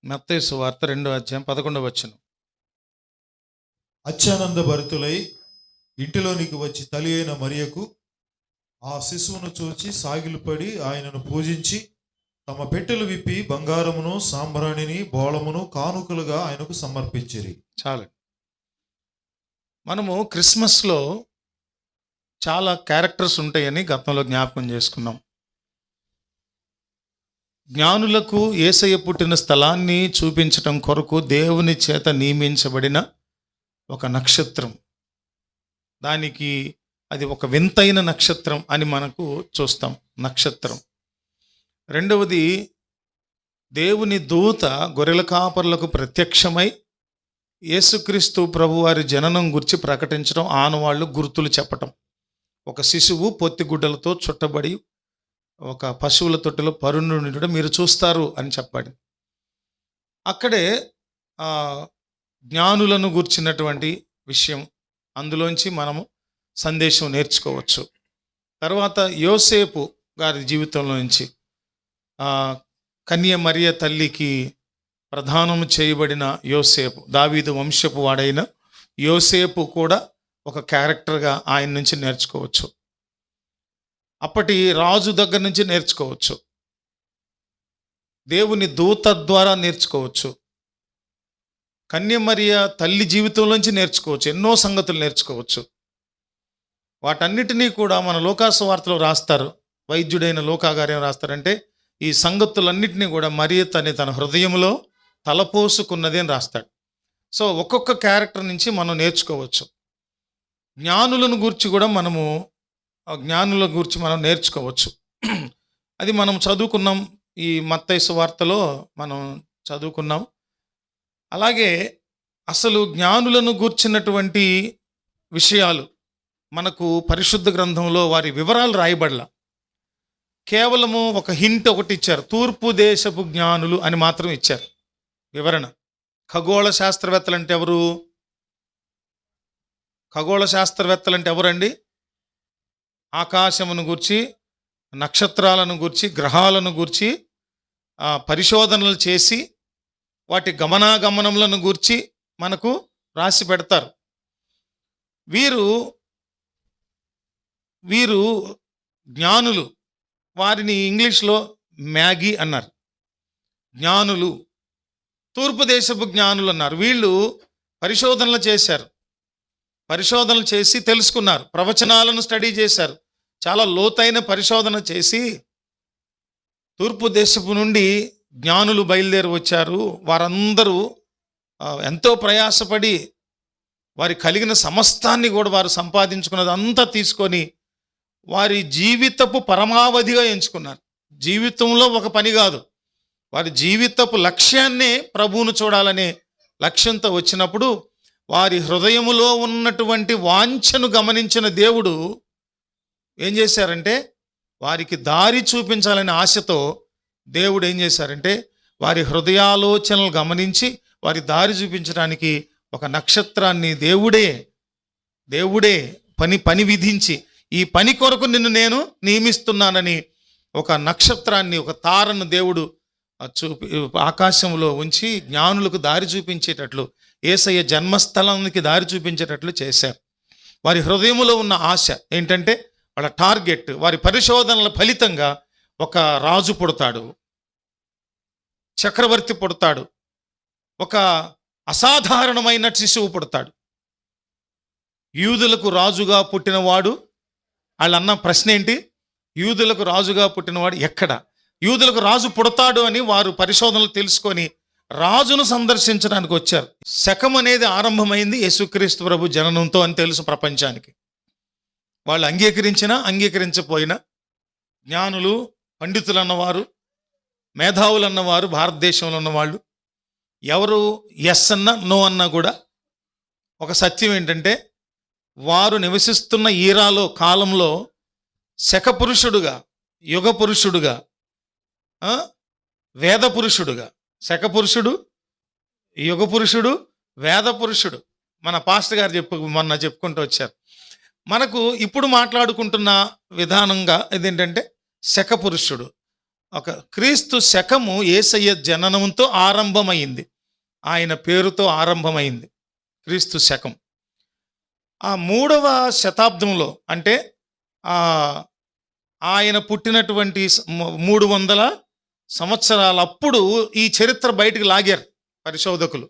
మత్తయి సువార్త 2:11. అత్యానంద భరితులై ఇంటిలోనికి వచ్చి తల్లి అయిన మరియకు ఆ శిశువును చూచి సాగిలపడి ఆయనను పూజించి తమ పెట్టెలు విప్పి బంగారమును సాంబ్రాణిని బోళమును కానుకలుగా ఆయనకు సమర్పించిరి. చాలు. మనము క్రిస్మస్లో చాలా క్యారెక్టర్స్ ఉంటాయని గతంలో జ్ఞాపకం చేసుకున్నాం. జ్ఞానులకు యేసయ్య పుట్టిన స్థలాన్ని చూపించటం కొరకు దేవుని చేత నియమించబడిన ఒక నక్షత్రం, దానికి అది ఒక వింతైన నక్షత్రం అని మనకు చూస్తాం. నక్షత్రం. రెండవది, దేవుని దూత గొర్రెల కాపరులకు ప్రత్యక్షమై యేసుక్రీస్తు ప్రభువారి జననం గురించి ప్రకటించడం, ఆనవాళ్ళు గుర్తులు చెప్పటం. ఒక శిశువు పొత్తిగుడ్డలతో చుట్టబడి ఒక పశువుల తొట్టిలో పరుండుండడం మీరు చూస్తారు అని చెప్పాడు. అక్కడే జ్ఞానులను గూర్చినటువంటి విషయం, అందులోంచి మనము సందేశం నేర్చుకోవచ్చు. తర్వాత యోసేపు గారి జీవితంలో నుంచి కన్య మరియ తల్లికి ప్రధానము చేయబడిన యోసేపు, దావీదు వంశపు వాడైన యోసేపు కూడా ఒక క్యారెక్టర్గా ఆయన నుంచి నేర్చుకోవచ్చు. అప్పటి రాజు దగ్గర నుంచి నేర్చుకోవచ్చు, దేవుని దూత ద్వారా నేర్చుకోవచ్చు, కన్య మరియ తల్లి జీవితంలోంచి నేర్చుకోవచ్చు, ఎన్నో సంగతులు నేర్చుకోవచ్చు. వాటన్నిటినీ కూడా మన లోకాసువార్తలో రాస్తారు. వైద్యుడైన లోకా గారు ఏం రాస్తారంటే, ఈ సంగతులన్నిటినీ కూడా మరియ తన హృదయంలో తలపోసుకున్నది అని రాస్తాడు. సో ఒక్కొక్క క్యారెక్టర్ నుంచి మనం నేర్చుకోవచ్చు. జ్ఞానులను గూర్చి కూడా జ్ఞానుల గురించి మనం నేర్చుకోవచ్చు. అది మనం చదువుకున్నాం, ఈ మత్తయి సువార్తలో మనం చదువుకున్నాం. అలాగే అసలు జ్ఞానులను గూర్చినటువంటి విషయాలు మనకు పరిశుద్ధ గ్రంథంలో వారి వివరాలు రాయబడలా. కేవలము ఒక హింట్ ఒకటి ఇచ్చారు, తూర్పు దేశపు జ్ఞానులు అని మాత్రం ఇచ్చారు వివరణ. ఖగోళ శాస్త్రవేత్తలంటే ఎవరు? ఖగోళ శాస్త్రవేత్తలంటే ఎవరండి? ఆకాశమును గూర్చి, నక్షత్రాలను గూర్చి, గ్రహాలను గూర్చి పరిశోధనలు చేసి వాటి గమనాగమనములను గూర్చి మనకు రాసి పెడతారు. వీరు జ్ఞానులు. వారిని ఇంగ్లీష్లో మ్యాగీ అన్నారు. జ్ఞానులు, తూర్పు దేశపు జ్ఞానులు అన్నారు. వీళ్ళు పరిశోధనలు చేశారు, పరిశోధనలు చేసి తెలుసుకున్నారు, ప్రవచనాలను స్టడీ చేశారు, చాలా లోతైన పరిశోధన చేసి తూర్పు దేశపు నుండి జ్ఞానులు బయలుదేరి వచ్చారు. వారందరూ ఎంతో ప్రయాసపడి వారి కలిగిన సమస్తాన్ని కూడా వారు సంపాదించుకున్నది అంతా తీసుకొని వారి జీవితపు పరమావధిగా ఎంచుకున్నారు. జీవితంలో ఒక పని కాదు, వారి జీవితపు లక్ష్యాన్నే ప్రభువును చూడాలనే లక్ష్యంతో వచ్చినప్పుడు వారి హృదయములో ఉన్నటువంటి వాంఛను గమనించిన దేవుడు ఏం చేశారంటే, వారికి దారి చూపించాలనే ఆశతో దేవుడు ఏం చేశారంటే, వారి హృదయాలోచనలు గమనించి వారి దారి చూపించడానికి ఒక నక్షత్రాన్ని దేవుడే పని విధించి, ఈ పని కొరకు నిన్ను నేను నియమిస్తున్నానని ఒక నక్షత్రాన్ని, ఒక తారను దేవుడు ఆకాశంలో ఉంచి జ్ఞానులకు దారి చూపించేటట్లు, యేసయ్య జన్మస్థలానికి దారి చూపించేటట్లు చేశారు. వారి హృదయంలో ఉన్న ఆశ ఏంటంటే, వాళ్ళ టార్గెట్, వారి పరిశోధనల ఫలితంగా ఒక రాజు పుడతాడు, చక్రవర్తి పుడతాడు, ఒక అసాధారణమైన శిశువు పుడతాడు. యూదులకు రాజుగా పుట్టినవాడు, వాళ్ళన్న ప్రశ్న ఏంటి? యూదులకు రాజుగా పుట్టినవాడు ఎక్కడ? యూదులకు రాజు పుడతాడు అని వారు పరిశోధనలు తెలుసుకొని రాజును సందర్శించడానికి వచ్చారు. శకం అనేది ఆరంభమైంది యేసుక్రీస్తు ప్రభు జననంతో అని తెలుసు ప్రపంచానికి. వాళ్ళు అంగీకరించినా అంగీకరించపోయినా, జ్ఞానులు, పండితులు అన్నవారు, మేధావులు అన్నవారు, భారతదేశంలో ఉన్నవాళ్ళు ఎవరు ఎస్ అన్నా నో అన్నా కూడా ఒక సత్యం ఏంటంటే, వారు నివసిస్తున్న ఈరాలో, కాలంలో శక పురుషుడుగా, యుగ పురుషుడుగా, వేద పురుషుడుగా, శక పురుషుడు, యుగ పురుషుడు, వేద పురుషుడు, మన పాస్టర్ గారు మొన్న చెప్పుకుంటూ వచ్చారు. మనకు ఇప్పుడు మాట్లాడుకుంటున్న విధానంగా ఇదేంటంటే శక పురుషుడు. ఒక క్రీస్తు శకము యేసయ్య జననంతో ఆరంభమైంది. ఆయన పేరుతో ఆరంభమైంది క్రీస్తు శకం. ఆ 3వ శతాబ్దంలో అంటే ఆ ఆయన పుట్టినటువంటి 300 సంవత్సరాలప్పుడు ఈ చరిత్ర బయటకు లాగారు పరిశోధకులు.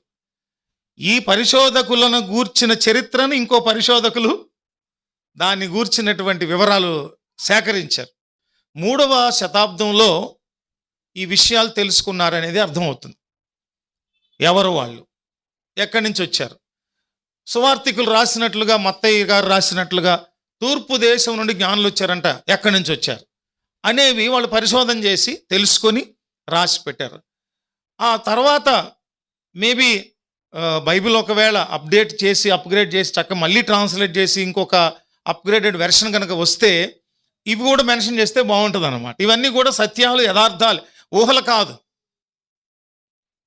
ఈ పరిశోధకులను గూర్చిన చరిత్రను ఇంకో పరిశోధకులు దాన్ని గూర్చినటువంటి వివరాలు సేకరించారు. 3వ శతాబ్దంలో ఈ విషయాలు తెలుసుకున్నారనేది అర్థమవుతుంది. ఎవరు వాళ్ళు, ఎక్కడి నుంచి వచ్చారు? సువార్తికులు రాసినట్లుగా, మత్తయి గారు రాసినట్లుగా తూర్పు దేశం నుండి జ్ఞానులు వచ్చారంట. ఎక్కడి నుంచి వచ్చారు అనేవి వాళ్ళు పరిశోధన చేసి తెలుసుకొని రాసి పెట్టారు. ఆ తర్వాత మేబీ బైబిల్ ఒకవేళ అప్డేట్ చేసి అప్గ్రేడ్ చేసి చక్కగా మళ్ళీ ట్రాన్స్లేట్ చేసి ఇంకొక అప్గ్రేడెడ్ వెర్షన్ కనుక వస్తే ఇవి కూడా మెన్షన్ చేస్తే బాగుంటుంది అన్నమాట. ఇవన్నీ కూడా సత్యాలు, యథార్థాలు, ఊహలు కాదు.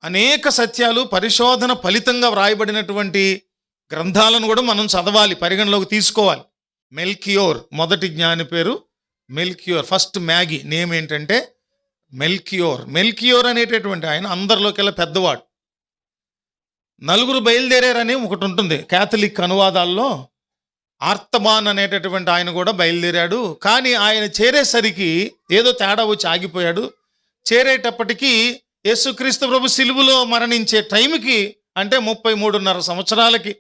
అనేక సత్యాలు పరిశోధన ఫలితంగా వ్రాయబడినటువంటి గ్రంథాలను కూడా మనం చదవాలి, పరిగణలోకి తీసుకోవాలి. మెల్కియోర్ మొదటి జ్ఞాని పేరు మెల్కియోర్. ఫస్ట్ మ్యాగీ నేమ్ ఏంటంటే మెల్కియోర్. మెల్కియోర్ అనేటటువంటి ఆయన అందరిలోకెల్లా పెద్దవాడు. 4 బయలుదేరారని ఒకటి ఉంటుంది క్యాథలిక్ అనువాదాల్లో. ఆర్తబాన్ అనేటటువంటి ఆయన కూడా బయలుదేరాడు. కానీ ఆయన చేరేసరికి ఏదో తేడా వచ్చి ఆగిపోయాడు. చేరేటప్పటికీ యేసుక్రీస్తు ప్రభు సిలువలో మరణించే టైంకి అంటే 33.5 సంవత్సరాలకి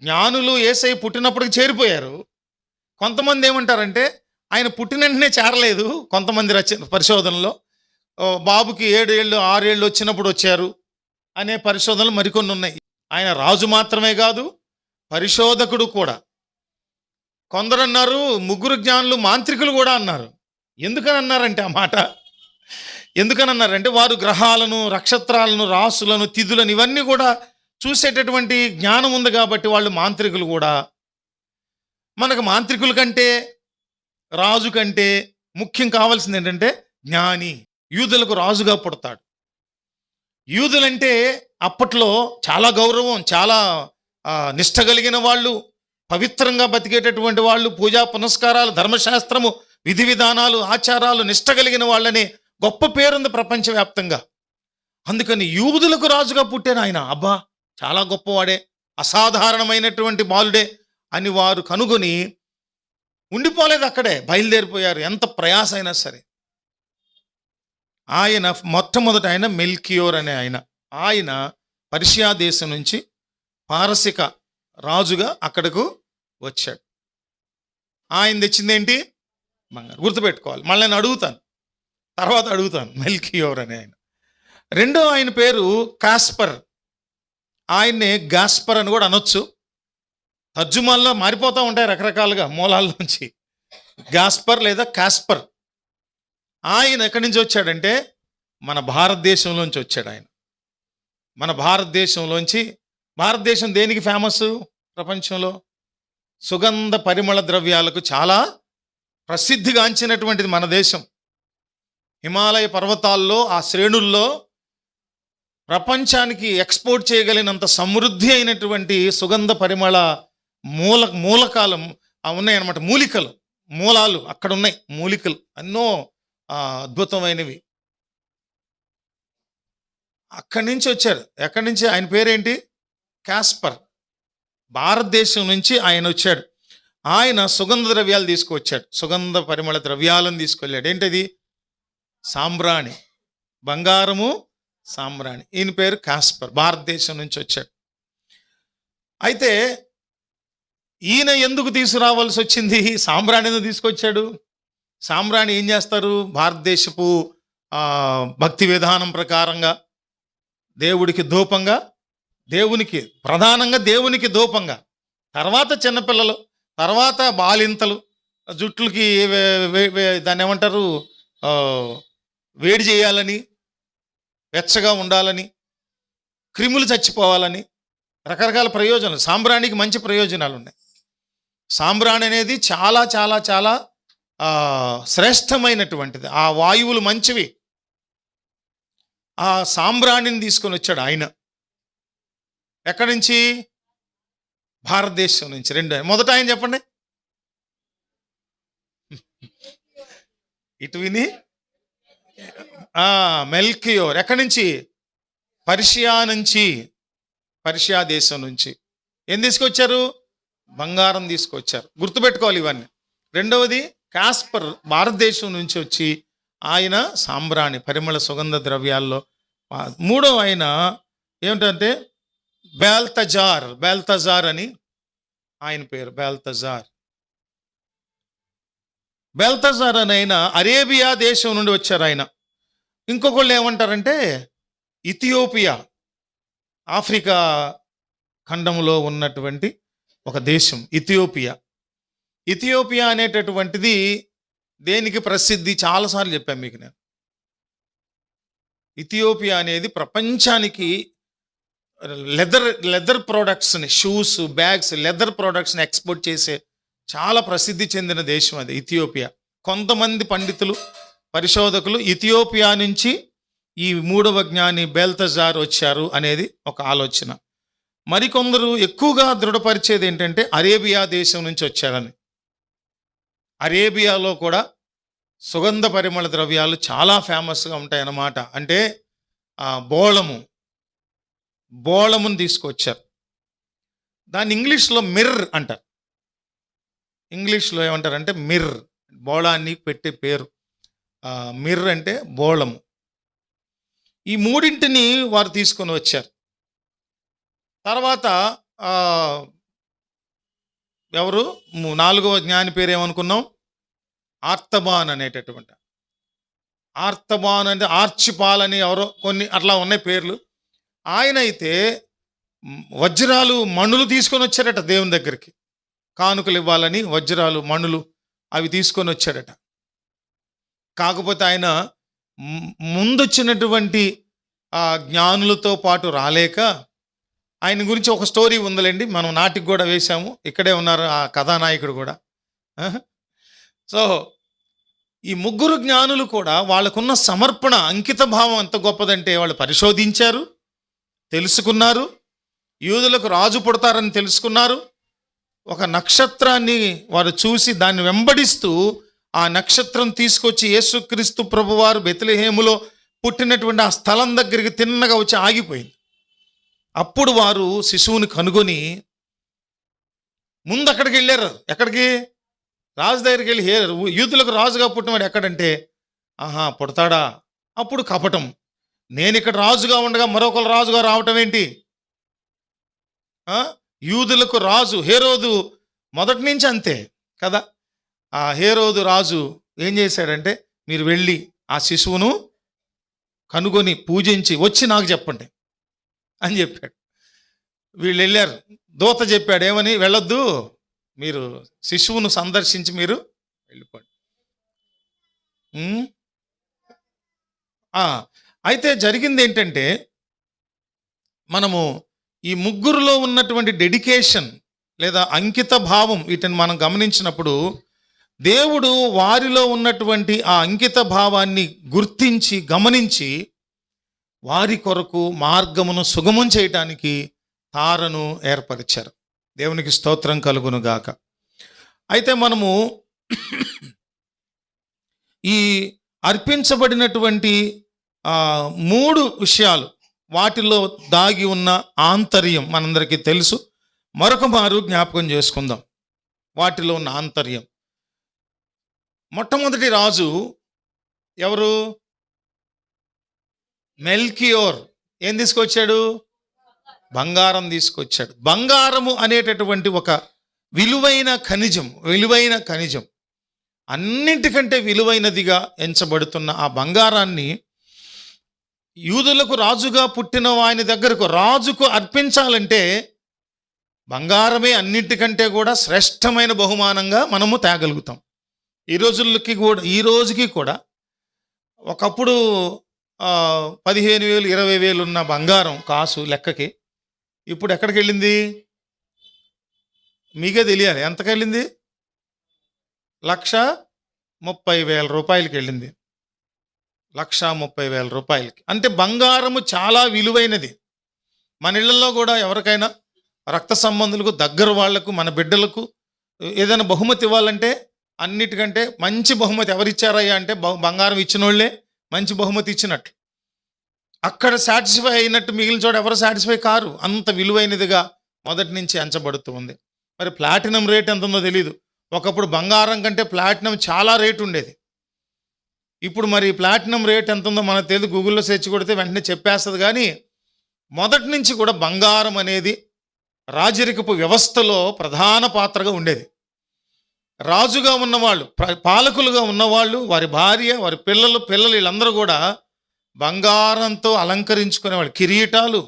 జ్ఞానులు యేసయ్య పుట్టినప్పటికి చేరిపోయారు. కొంతమంది ఏమంటారంటే ఆయన పుట్టిన వెంటనే చేరలేదు. కొంతమంది పరిశోధనలో బాబుకి 7 ఏళ్ళు 6 ఏళ్ళు వచ్చినప్పుడు వచ్చారు అనే పరిశోధనలు మరికొన్ని ఉన్నాయి. ఆయన రాజు మాత్రమే కాదు, పరిశోధకుడు కూడా. కొందరు అన్నారు 3 జ్ఞానులు మాంత్రికులు కూడా అన్నారు. ఎందుకని అన్నారంటే ఆ మాట ఎందుకని అన్నారంటే వారు గ్రహాలను, నక్షత్రాలను, రాసులను, తిథులను ఇవన్నీ కూడా చూసేటటువంటి జ్ఞానం ఉంది కాబట్టి వాళ్ళు మాంత్రికులు కూడా. మనకు మాంత్రికుల కంటే, రాజు కంటే ముఖ్యం కావాల్సింది ఏంటంటే జ్ఞాని. యూదులకు రాజుగా పుడతాడు. యూదులంటే అప్పట్లో చాలా గౌరవం, చాలా నిష్ఠ కలిగిన వాళ్ళు, పవిత్రంగా బతికేటటువంటి వాళ్ళు, పూజా పునస్కారాలు, ధర్మశాస్త్రము, విధి విధానాలు, ఆచారాలు, నిష్ఠ కలిగిన వాళ్ళని గొప్ప పేరుంది ప్రపంచవ్యాప్తంగా. అందుకని యూదులకు రాజుగా పుట్టాను ఆయన. అబ్బా చాలా గొప్పవాడే, అసాధారణమైనటువంటి బాలుడే అని వారు కనుగొని ఉండిపోలేదు అక్కడే, బయలుదేరిపోయారు. ఎంత ప్రయాస అయినా సరే. ఆయన మొట్టమొదట ఆయన మెల్కియోర్ అనే ఆయన పర్షియా దేశం నుంచి పారసిక రాజుగా అక్కడకు వచ్చాడు. ఆయన తెచ్చిందేంటి? బంగారు. గుర్తుపెట్టుకోవాలి. మళ్ళీ నేను అడుగుతాను, తర్వాత అడుగుతాను. మెల్కియోర్ అనే ఆయన. రెండో ఆయన పేరు కాస్పర్. ఆయన్నే గాస్పర్ అని కూడా అనొచ్చు. తర్జుమాల్లో మారిపోతూ ఉంటాయి రకరకాలుగా మూలాల నుంచి. గాస్పర్ లేదా కాస్పర్. ఆయన ఎక్కడి నుంచి వచ్చాడంటే మన భారతదేశంలోంచి వచ్చాడు ఆయన. మన భారతదేశం దేనికి ఫేమస్ ప్రపంచంలో? సుగంధ పరిమళ ద్రవ్యాలకు చాలా ప్రసిద్ధిగాంచినటువంటిది మన దేశం. హిమాలయ పర్వతాల్లో, ఆ శ్రేణుల్లో ప్రపంచానికి ఎక్స్పోర్ట్ చేయగలిగినంత సమృద్ధి అయినటువంటి సుగంధ పరిమళ మూలకాలు ఉన్నాయన్నమాట. మూలాలు అక్కడ ఉన్నాయి. మూలికలు ఎన్నో అద్భుతమైనవి. అక్కడి నుంచి వచ్చారు. ఎక్కడి నుంచి? ఆయన పేరేంటి? కాస్పర్. భారతదేశం నుంచి ఆయన వచ్చాడు. ఆయన సుగంధ ద్రవ్యాలు తీసుకువచ్చాడు. సుగంధ పరిమళ ద్రవ్యాలను తీసుకెళ్ళాడు. ఏంటది? సాంబ్రాణి, బంగారము, సాంబ్రాణి. ఈయన పేరు కాస్పర్. భారతదేశం నుంచి వచ్చాడు. అయితే ఈయన ఎందుకు తీసుకురావాల్సి వచ్చింది? సాంబ్రాణి ఎందుకు తీసుకొచ్చాడు? సాంబ్రాణి ఏం చేస్తారు? భారతదేశపు భక్తి విధానం ప్రకారంగా దేవుడికి ధూపంగా, దేవునికి ధూపంగా, తర్వాత చిన్నపిల్లలు, తర్వాత బాలింతలు, జుట్లకి దాన్ని ఏమంటారు, వేడి చేయాలని, వెచ్చగా ఉండాలని, క్రిములు చచ్చిపోవాలని, రకరకాల ప్రయోజనాలు. సాంబ్రాణికి మంచి ప్రయోజనాలు ఉన్నాయి. సాంబ్రాణి అనేది చాలా చాలా చాలా శ్రేష్టమైనటువంటిది. ఆ వాయువులు మంచివి. ఆ సాంబ్రాణిని తీసుకొని వచ్చాడు ఆయన. ఎక్కడి నుంచి? భారతదేశం నుంచి. రెండు. మొదట ఆయన చెప్పండి. ఇటు విని మెల్కియోర్ ఎక్కడి నుంచి? పర్షియా దేశం నుంచి. ఏం తీసుకొచ్చారు? బంగారం తీసుకొచ్చారు. గుర్తుపెట్టుకోవాలి ఇవన్నీ. రెండవది కాస్పర్, భారతదేశం నుంచి వచ్చి ఆయన సాంబ్రాణి, పరిమళ సుగంధ ద్రవ్యాల్లో. మూడవ ఆయన ఏమిటంటే బెల్తజార్ అని ఆయన పేరు. బెల్తజార్ అని ఆయన అరేబియా దేశం నుండి వచ్చారు ఆయన. ఇంకొకళ్ళు ఏమంటారంటే ఇథియోపియా, ఆఫ్రికా ఖండంలో ఉన్నటువంటి ఒక దేశం ఇథియోపియా అనేటటువంటిది దేనికి ప్రసిద్ధి? చాలాసార్లు చెప్పాను మీకు నేను. ఇథియోపియా అనేది ప్రపంచానికి లెదర్ ప్రోడక్ట్స్ని, షూస్, బ్యాగ్స్, లెదర్ ప్రోడక్ట్స్ని ఎక్స్పోర్ట్ చేసే చాలా ప్రసిద్ధి చెందిన దేశం అది ఇథియోపియా. కొంతమంది పండితులు, పరిశోధకులు ఇథియోపియా నుంచి ఈ మూడవ జ్ఞాని బెల్తజార్ వచ్చారు అనేది ఒక ఆలోచన. మరికొందరు ఎక్కువగా దృఢపరిచేది ఏంటంటే అరేబియా దేశం నుంచి వచ్చారని. అరేబియాలో కూడా సుగంధ పరిమళ ద్రవ్యాలు చాలా ఫేమస్గా ఉంటాయన్నమాట. అంటే బోళమును తీసుకొచ్చారు. దాన్ని ఇంగ్లీష్లో మిర్ర్ అంటారు. ఇంగ్లీష్లో ఏమంటారంటే మిర్ర్, బోళాన్ని పెట్టే పేరు. మిర్ర్ అంటే బోళము. ఈ మూడింటిని వారు తీసుకొని వచ్చారు. తర్వాత ఎవరు? నాలుగవ జ్ఞాని పేరు ఏమనుకున్నాం? ఆర్తబాన్ అనేటటువంటి. ఆర్తబాన్ అంటే ఆర్చిపాల్ అని ఎవరో కొన్ని అట్లా ఉన్నాయి పేర్లు. ఆయన అయితే వజ్రాలు, మణులు తీసుకొని వచ్చారట దేవుని దగ్గరికి. కానుకలు ఇవ్వాలని వజ్రాలు, మణులు అవి తీసుకొని వచ్చాడట. కాకపోతే ఆయన ముందొచ్చినటువంటి జ్ఞానులతో పాటు రాలేక, ఆయన గురించి ఒక స్టోరీ ఉందిలేండి, మనం నాటికి కూడా వేశాము. ఇక్కడే ఉన్నారు ఆ కథానాయకుడు కూడా. సో ఈ ముగ్గురు జ్ఞానులు కూడా వాళ్ళకున్న సమర్పణ, అంకిత భావం ఎంత గొప్పదంటే వాళ్ళు పరిశోధించారు, తెలుసుకున్నారు, యూదులకు రాజు పుడతారని తెలుసుకున్నారు. ఒక నక్షత్రాన్ని వారు చూసి దాన్ని వెంబడిస్తూ ఆ నక్షత్రం తీసుకొచ్చి యేసుక్రీస్తు ప్రభువారు బెత్లెహేములో పుట్టినటువంటి ఆ స్థలం దగ్గరికి తిన్నగా వచ్చి ఆగిపోయింది. అప్పుడు వారు శిశువుని కనుగొని ముందు అక్కడికి వెళ్ళారు. ఎక్కడికి? రాజు దగ్గరికి వెళ్ళి, యూదులకు రాజుగా పుట్టినవాడు ఎక్కడంటే, పుడతాడా? అప్పుడు కపటం. నేను ఇక్కడ రాజుగా ఉండగా మరొకరు రాజుగా రావటం ఏంటి? యూదులకు రాజు హేరోదు మొదటి నుంచి అంతే కదా. ఆ హేరోదు రాజు ఏం చేశాడంటే, మీరు వెళ్ళి ఆ శిశువును కనుగొని పూజించి వచ్చి నాకు చెప్పండి అని చెప్పాడు. వీళ్ళు వెళ్ళారు. దూత చెప్పాడు ఏమని? వెళ్ళొద్దు, మీరు శిశువును సందర్శించి మీరు వెళ్ళిపోండి. అయితే జరిగింది ఏంటంటే, మనము ఈ ముగ్గురులో ఉన్నటువంటి డెడికేషన్ లేదా అంకిత భావం, వీటిని మనం గమనించినప్పుడు దేవుడు వారిలో ఉన్నటువంటి ఆ అంకిత భావాన్ని గుర్తించి గమనించి వారి కొరకు మార్గమును సుగమం చేయటానికి తారను ఏర్పరిచారు. దేవునికి స్తోత్రం కలుగును గాక. అయితే మనము ఈ అర్పించబడినటువంటి 3 విషయాలు, వాటిలో దాగి ఉన్న ఆంతర్యం మనందరికీ తెలుసు. మరొక మారు జ్ఞాపకం చేసుకుందాం వాటిలో ఉన్న ఆంతర్యం. మొట్టమొదటి రాజు ఎవరు? మెల్కియోర్. ఏం తీసుకొచ్చాడు? బంగారం తీసుకొచ్చాడు. బంగారము అనేటటువంటి ఒక విలువైన ఖనిజం, అన్నింటికంటే విలువైనదిగా ఎంచబడుతున్న ఆ బంగారాన్ని యూదులకు రాజుగా పుట్టిన వాని దగ్గరకు రాజుకు అర్పించాలంటే బంగారమే అన్నింటికంటే కూడా శ్రేష్టమైన బహుమానంగా మనము తేగలుగుతాం. ఈ రోజుకి కూడా ఒకప్పుడు 15,000 20,000 ఉన్న బంగారం కాసు లెక్కకి ఇప్పుడు ఎక్కడికి వెళ్ళింది? మీకే తెలియాలి. ఎంతకు వెళ్ళింది? 1,30,000 రూపాయలకి వెళ్ళింది. 1,30,000 రూపాయలకి. అంటే బంగారము చాలా విలువైనది. మన ఇళ్లలో కూడా ఎవరికైనా రక్త సంబంధులకు, దగ్గర వాళ్లకు, మన బిడ్డలకు ఏదైనా బహుమతి ఇవ్వాలంటే అన్నిటికంటే మంచి బహుమతి ఎవరిచ్చారయ్యా అంటే బంగారం ఇచ్చిన వాళ్ళే మంచి బహుమతి ఇచ్చినట్లు. అక్కడ సాటిస్ఫై అయినట్టు మిగిలిన చోట ఎవరు సాటిస్ఫై కారు. అంత విలువైనదిగా మొదటి నుంచి ఎంచబడుతూ ఉంది. మరి ప్లాటినం రేట్ ఎంత ఉందో తెలియదు. ఒకప్పుడు బంగారం కంటే ప్లాటినం చాలా రేటు ఉండేది. ఇప్పుడు మరి ప్లాటినం రేట్ ఎంత ఉందో మనకు తెలియదు. గూగుల్లో సెర్చ్ కొడితే వెంటనే చెప్పేస్తుంది. కానీ మొదటి నుంచి కూడా బంగారం అనేది రాజరికపు వ్యవస్థలో ప్రధాన పాత్రగా ఉండేది. రాజుగా ఉన్నవాళ్ళు, పాలకులుగా ఉన్నవాళ్ళు, వారి భార్య, వారి పిల్లలు వీళ్ళందరూ కూడా బంగారంతో అలంకరించుకునేవాళ్ళు. కిరీటాలు,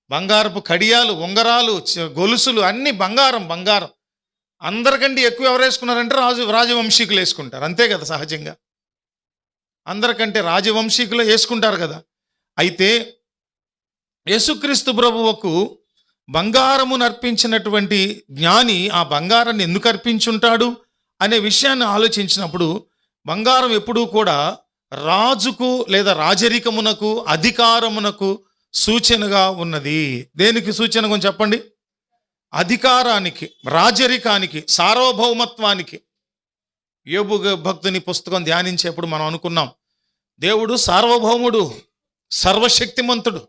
బంగారపు కడియాలు, ఉంగరాలు, గొలుసులు అన్నీ బంగారం. అందరికంటే ఎక్కువ ఎవరు వేసుకున్నారంటే రాజవంశీకులు వేసుకుంటారు. అంతే కదా, సహజంగా అందరికంటే రాజవంశీకులు వేసుకుంటారు కదా. అయితే యేసుక్రీస్తు ప్రభువుకు బంగారమును అర్పించినటువంటి జ్ఞాని ఆ బంగారాన్ని ఎందుకు అర్పించుంటాడు అనే విషయాన్ని ఆలోచించినప్పుడు, బంగారం ఎప్పుడూ కూడా రాజుకు లేదా రాజరికమునకు, అధికారమునకు సూచనగా ఉన్నది. దేనికి సూచన కొంచెం చెప్పండి? అధికారానికి, రాజరికానికి, సార్వభౌమత్వానికి. యోబు భక్తుని పుస్తకం ధ్యానించేప్పుడు మనం అనుకున్నాం, దేవుడు సార్వభౌముడు, సర్వశక్తిమంతుడు.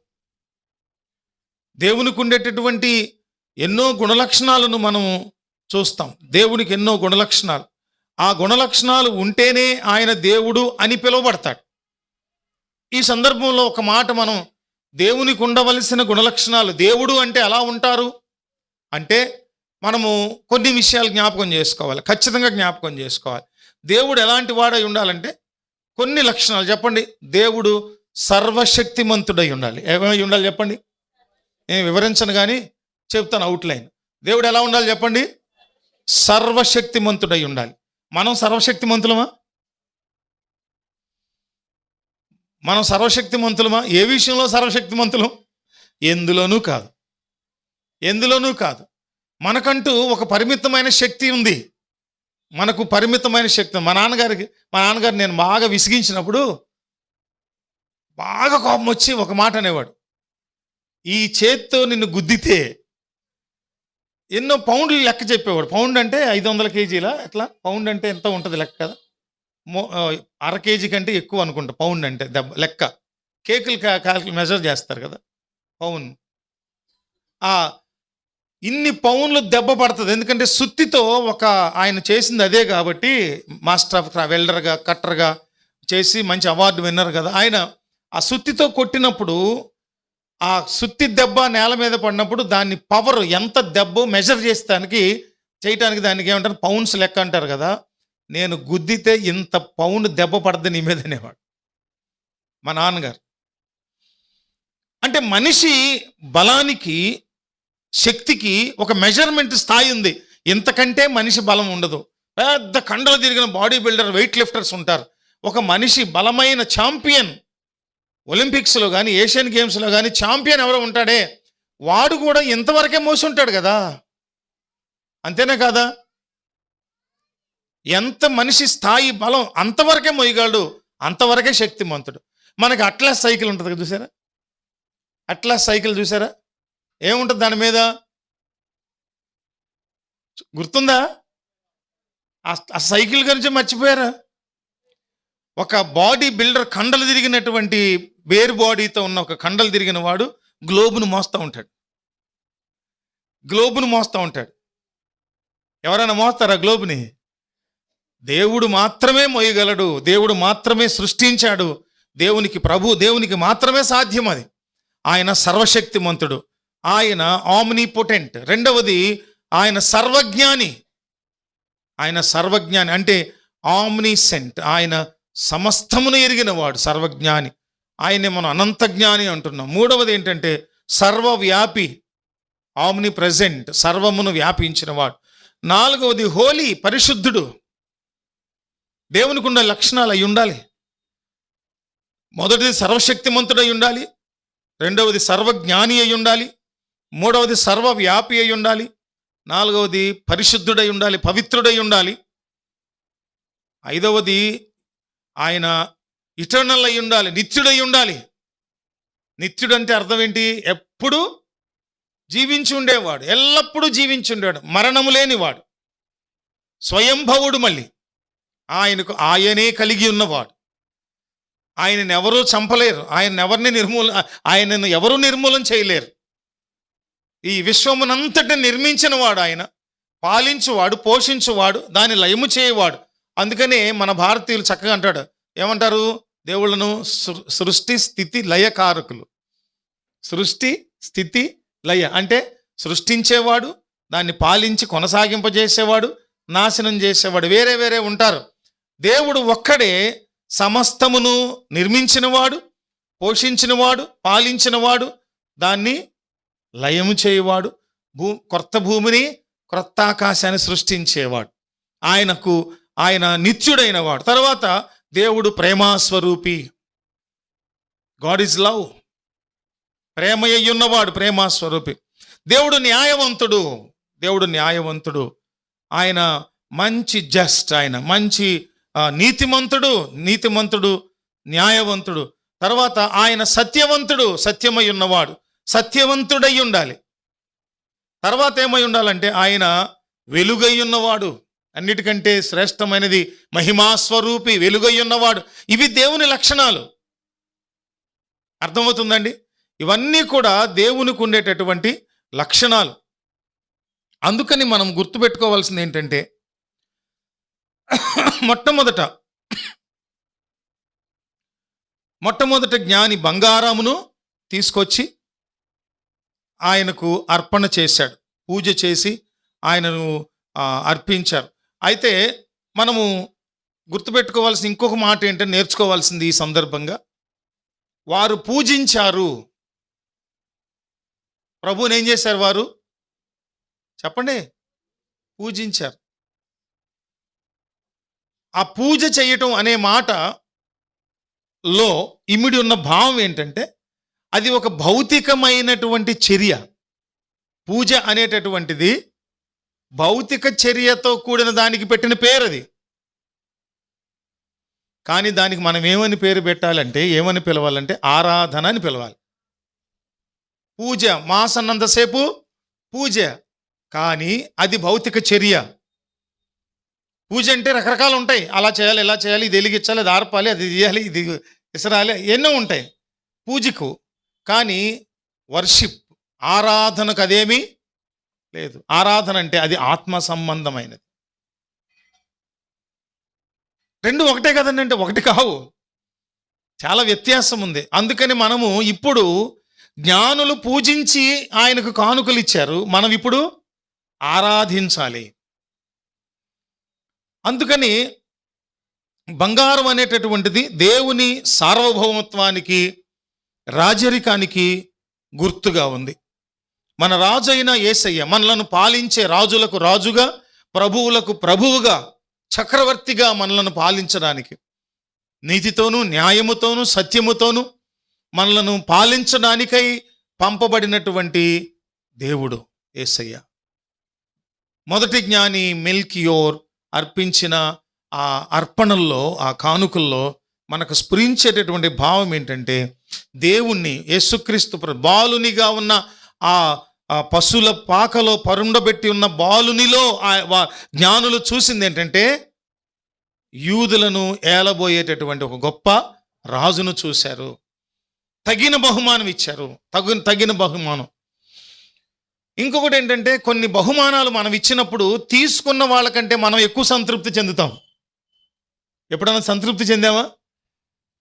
దేవునికి ఉండేటటువంటి ఎన్నో గుణలక్షణాలను మనం చూస్తాం. దేవునికి ఎన్నో గుణలక్షణాలు. ఆ గుణలక్షణాలు ఉంటేనే ఆయన దేవుడు అని పిలువబడతాడు. ఈ సందర్భంలో ఒక మాట, మనం దేవునికి ఉండవలసిన గుణలక్షణాలు, దేవుడు అంటే ఎలా ఉంటారు అంటే మనము కొన్ని విషయాలు జ్ఞాపకం చేసుకోవాలి, ఖచ్చితంగా జ్ఞాపకం చేసుకోవాలి. దేవుడు ఎలాంటి వాడై ఉండాలంటే కొన్ని లక్షణాలు చెప్పండి. దేవుడు సర్వశక్తిమంతుడై ఉండాలి. ఏమై ఉండాలి చెప్పండి? నేను వివరించను కానీ చెప్తాను అవుట్లైన్. దేవుడు ఎలా ఉండాలి చెప్పండి? సర్వశక్తిమంతుడై ఉండాలి. మనం సర్వశక్తిమంతులమా? మనం సర్వశక్తిమంతులమా? ఏ విషయంలో సర్వశక్తిమంతులం? ఎందులోనూ కాదు. మనకంటూ ఒక పరిమితమైన శక్తి ఉంది. మనకు పరిమితమైన శక్తి. మా నాన్నగారు నేను బాగా విసిగించినప్పుడు బాగా కోపం వచ్చి ఒక మాట అనేవాడు, ఈ చేత్తో నిన్ను గుద్దితే ఎన్నో పౌండ్లు లెక్క చెప్పేవాడు. పౌండ్ అంటే 500 కేజీలా, ఎట్లా? పౌండ్ అంటే ఎంత ఉంటుంది లెక్క కదా, అర కేజీ కంటే ఎక్కువ అనుకుంటా పౌండ్ అంటే దెబ్బ లెక్క. కేకులు మెజర్ చేస్తారు కదా, పౌండ్. ఇన్ని పౌండ్లు దెబ్బ పడుతుంది. ఎందుకంటే సుత్తితో ఆయన చేసింది అదే కాబట్టి, మాస్టర్ ఆఫ్ వెల్డర్గా, కట్టర్గా చేసి మంచి అవార్డు విన్నర్ కదా ఆయన. ఆ సుత్తితో కొట్టినప్పుడు ఆ సుత్తి దెబ్బ నేల మీద పడినప్పుడు దాన్ని పవర్ ఎంత దెబ్బ మెజర్ చేయటానికి దానికి ఏమంటారు, పౌండ్స్ లెక్క అంటారు కదా. నేను గుద్దితే ఇంత పౌండ్ దెబ్బ పడద్దు నీ మీద అనేవాడు మా నాన్నగారు. అంటే మనిషి బలానికి, శక్తికి ఒక మెజర్మెంట్ స్థాయి ఉంది. ఇంతకంటే మనిషి బలం ఉండదు. పెద్ద కండలు తిరిగిన బాడీ బిల్డర్, వెయిట్ లిఫ్టర్స్ ఉంటారు. ఒక మనిషి బలమైన ఛాంపియన్, ఒలింపిక్స్లో కానీ ఏషియన్ గేమ్స్లో కానీ ఛాంపియన్ ఎవరో ఉంటాడే, వాడు కూడా ఇంతవరకే మోసి ఉంటాడు కదా. అంతేనా కాదా? ఎంత మనిషి స్థాయి బలం అంతవరకే మోయగలడు, అంతవరకే శక్తిమంతుడు. మనకి అట్లాస్ సైకిల్ ఉంటుంది కదా, చూసారా? అట్లాస్ సైకిల్ చూసారా? ఏముంటుంది దాని మీద? గుర్తుందా? ఆ సైకిల్ గురించి మర్చిపోయారా? ఒక బాడీ బిల్డర్, కండలు తిరిగినటువంటి బేర్ బాడీతో ఉన్న ఒక కండలు తిరిగిన వాడు గ్లోబును మోస్తూ ఉంటాడు. ఎవరైనా మోస్తారా గ్లోబుని? దేవుడు మాత్రమే మోయగలడు. దేవుడు మాత్రమే సృష్టించాడు. దేవునికి మాత్రమే సాధ్యం అది. ఆయన సర్వశక్తిమంతుడు, ఆయన ఆమ్నిపోటెంట్. రెండవది, ఆయన సర్వజ్ఞాని. అంటే ఆమ్నిసెంట్, ఆయన సమస్తమును ఎరిగిన వాడు, సర్వజ్ఞాని. ఆయనే మనం అనంత జ్ఞాని అంటున్నాం. మూడవది ఏంటంటే సర్వవ్యాపి, ఆమ్ని ప్రెజెంట్, సర్వమును వ్యాపించిన వాడు. నాలుగవది హోలీ, పరిశుద్ధుడు. దేవునికి ఉన్న లక్షణాలు అయి ఉండాలి. మొదటిది సర్వశక్తిమంతుడై ఉండాలి, రెండవది సర్వజ్ఞాని అయి ఉండాలి, మూడవది సర్వవ్యాపి అయి ఉండాలి, నాలుగవది పరిశుద్ధుడై ఉండాలి, పవిత్రుడై ఉండాలి, ఐదవది ఆయన ఇటర్నల్ అయి ఉండాలి, నిత్యుడై ఉండాలి. నిత్యుడంటే అర్థం ఏంటి? ఎప్పుడు జీవించి ఉండేవాడు, ఎల్లప్పుడూ జీవించి ఉండేవాడు, మరణము లేనివాడు, స్వయంభవుడు. మళ్ళీ ఆయనకు ఆయనే కలిగి ఉన్నవాడు. ఆయనను ఎవరూ చంపలేరు, ఆయనను ఎవరూ నిర్మూలన చేయలేరు. ఈ విశ్వమునంతటిని నిర్మించిన వాడు ఆయన, పాలించువాడు, పోషించువాడు, దాన్ని లయము చేయవాడు. అందుకనే మన భారతీయులు చక్కగా అంటాడు, ఏమంటారు? దేవుళ్ళను సృష్టి స్థితి లయకారకులు. సృష్టి స్థితి లయ అంటే సృష్టించేవాడు, దాన్ని పాలించి కొనసాగింపజేసేవాడు, నాశనం చేసేవాడు. వేరే వేరే ఉంటారు. దేవుడు ఒక్కడే సమస్తమును నిర్మించినవాడు, పోషించినవాడు, పాలించినవాడు, దాన్ని లయము చేయవాడు, కొత్త భూమిని క్రొత్త ఆకాశాన్ని సృష్టించేవాడు. ఆయన నిత్యుడైన వాడు. తర్వాత దేవుడు ప్రేమాస్వరూపి. God is love. ప్రేమయ్యున్నవాడు, ప్రేమాస్వరూపి. దేవుడు న్యాయవంతుడు. ఆయన మంచి ఆయన మంచి నీతిమంతుడు, న్యాయవంతుడు. తర్వాత ఆయన సత్యమై ఉన్నవాడు, సత్యవంతుడై ఉండాలి. తర్వాత ఏమై ఉండాలంటే ఆయన వెలుగై ఉన్నవాడు, అన్నిటికంటే శ్రేష్టమైనది మహిమాస్వరూపి, వెలుగై ఉన్నవాడు. ఇవి దేవుని లక్షణాలు. అర్థమవుతుందండి? ఇవన్నీ కూడా దేవునికి ఉండేటటువంటి లక్షణాలు. అందుకని మనం గుర్తుపెట్టుకోవాల్సింది ఏంటంటే, మొట్టమొదట జ్ఞాని బంగారమును తీసుకొచ్చి ఆయనకు అర్పణ చేశాడు, పూజ చేసి ఆయనను అర్పించారు. అయితే మనము గుర్తుపెట్టుకోవాల్సిన ఇంకొక మాట ఏంటంటే, నేర్చుకోవాల్సింది ఈ సందర్భంగా, వారు పూజించారు. ప్రభువుని ఏం చేశారు వారు? చెప్పండి. పూజించారు. ఆ పూజ చేయటం అనే మాటలో ఇమిడి ఉన్న భావం ఏంటంటే, అది ఒక భౌతికమైనటువంటి చర్య. పూజ అనేటటువంటిది భౌతిక చర్యతో కూడిన దానికి పెట్టిన పేరు అది. కానీ దానికి మనం ఏమని పేరు పెట్టాలంటే, ఏమని పిలవాలంటే ఆరాధన అని పిలవాలి. పూజ మాసన్నంతసేపు పూజ, కానీ అది భౌతిక చర్య. పూజ అంటే రకరకాలు ఉంటాయి. అలా చేయాలి, ఇలా చేయాలి, ఇది వెలిగించాలి, అది ఆర్పాలి, అది చేయాలి, ఇది విసరాలి, ఎన్నో ఉంటాయి పూజకు. కానీ వర్షిప్, ఆరాధనకు అదేమీ లేదు. ఆరాధన అంటే అది ఆత్మ సంబంధమైనది. రెండు ఒకటే కదండి, అంటే ఒకటి కావు, చాలా వ్యత్యాసం ఉంది. అందుకని మనము ఇప్పుడు జ్ఞానులు పూజించి ఆయనకు కానుకలు ఇచ్చారు, మనం ఇప్పుడు ఆరాధించాలి. అందుకని బంగారం అనేటటువంటిది దేవుని సార్వభౌమత్వానికి, రాజరికానికి గుర్తుగా ఉంది. మన రాజు అయిన యేసయ్య మనలను పాలించే రాజులకు రాజుగా, ప్రభువులకు ప్రభువుగా, చక్రవర్తిగా మనలను పాలించడానికి, నీతితోనూ న్యాయముతోనూ సత్యముతోనూ మనలను పాలించడానికై పంపబడినటువంటి దేవుడు యేసయ్య. మొదటి జ్ఞాని మెల్కియోర్ అర్పించిన ఆ అర్పణల్లో, ఆ కానుకల్లో మనకు స్ఫురించేటటువంటి భావం ఏంటంటే, దేవుణ్ణి, యేసుక్రీస్తు బాలునిగా ఉన్న ఆ పశువుల పాకలో పరుండబెట్టి ఉన్న బాలునిలో జ్ఞానులు చూసింది ఏంటంటే, యూదులను ఏలబోయేటటువంటి ఒక గొప్ప రాజును చూశారు. తగిన బహుమానం ఇచ్చారు, తగిన బహుమానం. ఇంకొకటి ఏంటంటే, కొన్ని బహుమానాలు మనం ఇచ్చినప్పుడు తీసుకున్న వాళ్ళకంటే మనం ఎక్కువ సంతృప్తి చెందుతాం. ఎప్పుడైనా సంతృప్తి చెందామా?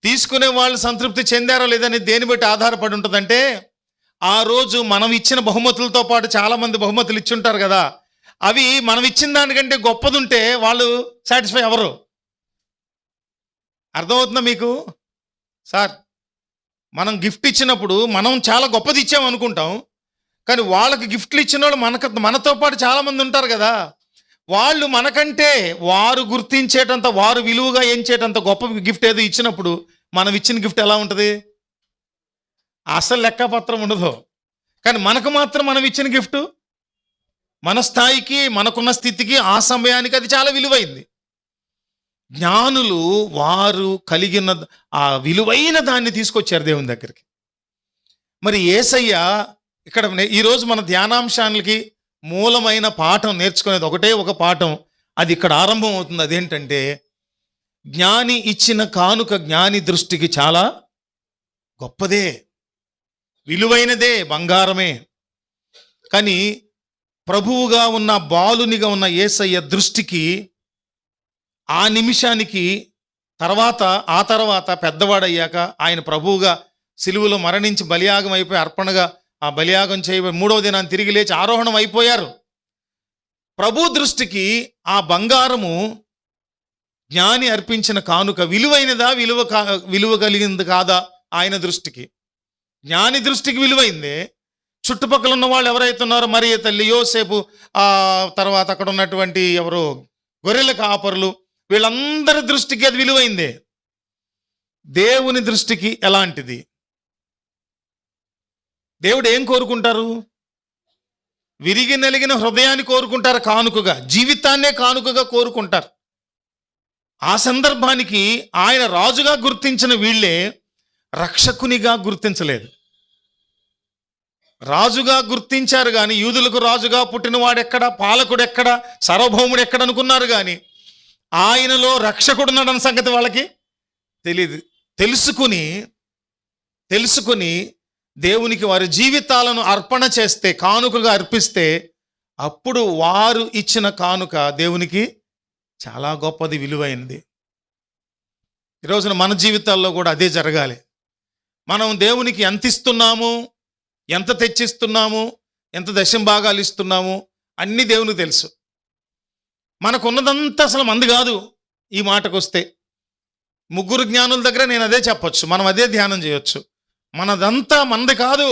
తీసుకునే వాళ్ళు సంతృప్తి చెందారో లేదని దేని బట్టి ఆధారపడి ఉంటుందంటే, ఆ రోజు మనం ఇచ్చిన బహుమతులతో పాటు చాలామంది బహుమతులు ఇచ్చుంటారు కదా, అవి మనం ఇచ్చిన దానికంటే గొప్పదుంటే వాళ్ళు సాటిస్ఫై అవ్వరు. అర్థమవుతుందా మీకు? సార్, మనం గిఫ్ట్ ఇచ్చినప్పుడు మనం చాలా గొప్పది ఇచ్చాం అనుకుంటాం, కానీ వాళ్ళకి గిఫ్ట్లు ఇచ్చిన వాళ్ళు మనతో పాటు చాలామంది ఉంటారు కదా, వాళ్ళు మనకంటే వారు గుర్తించేటంత, వారు విలువగా ఎంచేటంత గొప్ప గిఫ్ట్ ఏదో ఇచ్చినప్పుడు మనం ఇచ్చిన గిఫ్ట్ ఎలా ఉంటుంది? అసలు లెక్కపత్రం ఉండదు. కానీ మనకు మాత్రం మనం ఇచ్చిన గిఫ్ట్ మన స్థాయికి, మనకున్న స్థితికి, ఆ సమయానికి అది చాలా విలువైంది. జ్ఞానులు వారు కలిగిన ఆ విలువైన దాన్ని తీసుకొచ్చారు దేవుని దగ్గరికి. మరి యేసయ్య ఇక్కడ ఈరోజు మన ధ్యానాంశాలకి మూలమైన పాఠం నేర్చుకునేది ఒకటే ఒక పాఠం, అది ఇక్కడ ఆరంభం అవుతుంది. అదేంటంటే, జ్ఞాని ఇచ్చిన కానుక జ్ఞాని దృష్టికి చాలా గొప్పదే, విలువైనదే, బంగారమే. కానీ ప్రభువుగా ఉన్న, బాలునిగా ఉన్న యేసయ్య దృష్టికి ఆ నిమిషానికి ఆ తర్వాత పెద్దవాడయ్యాక ఆయన ప్రభువుగా సిలువలో మరణించి బలియాగం అయిపోయి అర్పణగా ఆ బలియాగం చేయబడి 3వ దినాన్ని తిరిగి లేచి ఆరోహణం అయిపోయారు. ప్రభు దృష్టికి ఆ బంగారము జ్ఞాని అర్పించిన కానుక విలువైనదా, విలువ కలిగింది కాదా? ఆయన దృష్టికి, జ్ఞాని దృష్టికి విలువైందే. చుట్టుపక్కల ఉన్న వాళ్ళు ఎవరైతే ఉన్నారో, మరియ తల్లి, యోసేపు, తర్వాత అక్కడ ఉన్నటువంటి ఎవరు గొర్రెల కాపరులు, వీళ్ళందరి దృష్టికి అది విలువైందే. దేవుని దృష్టికి ఎలాంటిది? దేవుడు ఏం కోరుకుంటారు? విరిగి నలిగిన హృదయాన్ని కోరుకుంటారు కానుకగా, జీవితాన్నే కానుకగా కోరుకుంటారు. ఆ సందర్భానికి ఆయన రాజుగా గుర్తించిన వీళ్ళే రక్షకునిగా గుర్తించలేదు. రాజుగా గుర్తించారు కానీ యూదులకు రాజుగా పుట్టినవాడెక్కడ, పాలకుడెక్కడ, సార్వభౌముడు ఎక్కడ అనుకున్నారు కానీ ఆయనలో రక్షకుడున్నాడన్న సంగతి వాళ్ళకి తెలియదు. తెలుసుకుని దేవునికి వారి జీవితాలను అర్పణ చేస్తే, కానుకగా అర్పిస్తే, అప్పుడు వారు ఇచ్చిన కానుక దేవునికి చాలా గొప్పది, విలువైనది. ఈరోజున మన జీవితాల్లో కూడా అదే జరగాలి. మనం దేవునికి ఎంత ఇస్తున్నాము, ఎంత తెచ్చిస్తున్నాము, ఎంత దశంభాగాలు ఇస్తున్నాము, అన్నీ దేవునికి తెలుసు. మనకున్నదంతా అసలు మంది కాదు. ఈ మాటకు వస్తే 3 జ్ఞానుల దగ్గర నేను అదే చెప్పొచ్చు, మనం అదే ధ్యానం చేయొచ్చు. మనదంతా మంది కాదు.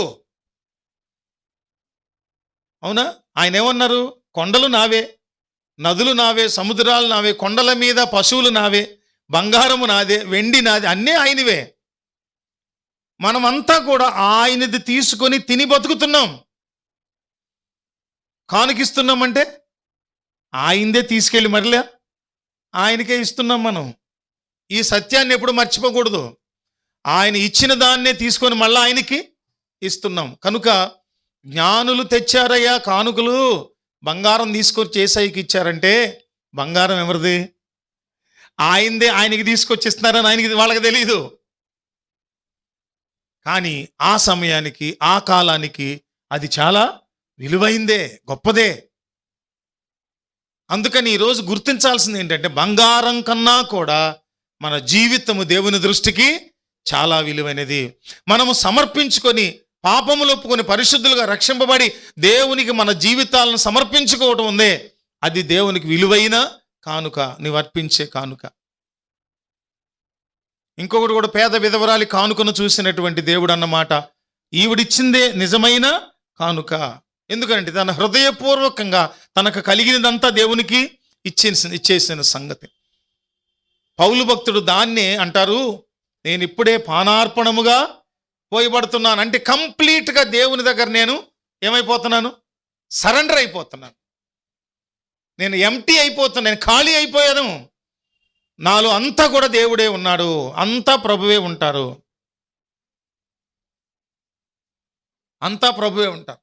అవునా? ఆయన ఏమన్నారు? కొండలు నావే, నదులు నావే, సముద్రాలు నావే, కొండల మీద పశువులు నావే, బంగారము నాదే, వెండి నాదే, అన్నీ ఆయనవే. మనమంతా కూడా ఆయనది తీసుకొని తిని బతుకుతున్నాం. కానుకిస్తున్నామంటే ఆయనదే తీసుకెళ్ళి మరలా ఆయనకే ఇస్తున్నాం. మనం ఈ సత్యాన్ని ఎప్పుడు మర్చిపోకూడదు. ఆయన ఇచ్చిన దాన్నే తీసుకొని మళ్ళీ ఆయనకి ఇస్తున్నాం. కనుక జ్ఞానులు తెచ్చారయ్యా కానుకలు, బంగారం తీసుకొచ్చి యేసయ్యకి ఇచ్చారంటే బంగారం ఎవరిది? ఆయనదే. ఆయనకి తీసుకొచ్చి ఇస్తున్నారని వాళ్ళకి తెలియదు. కానీ ఆ సమయానికి, ఆ కాలానికి అది చాలా విలువైందే, గొప్పదే. అందుకని ఈరోజు గుర్తించాల్సింది ఏంటంటే, బంగారం కన్నా కూడా మన జీవితము దేవుని దృష్టికి చాలా విలువైనది. మనము సమర్పించుకొని, పాపములు ఒప్పుకొని, పరిశుద్ధులుగా రక్షింపబడి దేవునికి మన జీవితాలను సమర్పించుకోవటం ఉందే, అది దేవునికి విలువైన కానుక, నీవు అర్పించే కానుక. ఇంకొకటి కూడా, పేద విధవరాలి కానుకను చూసినటువంటి దేవుడు అన్నమాట, ఈవిడిచ్చిందే నిజమైన కానుక. ఎందుకంటే తన హృదయపూర్వకంగా తనకు కలిగినదంతా దేవునికి ఇచ్చేసిన సంగతి. పౌలు భక్తుడు దాన్నే అంటారు, నేను ఇప్పుడే పానార్పణముగా పోయబడుతున్నాను. అంటే కంప్లీట్గా దేవుని దగ్గర నేను ఏమైపోతున్నాను? సరెండర్ అయిపోతున్నాను. నేను ఎంటీ అయిపోతున్నాను, నేను ఖాళీ అయిపోయాను. నాలో అంతా కూడా దేవుడే ఉన్నాడు, అంతా ప్రభువే ఉంటారు, అంతా ప్రభువే ఉంటారు.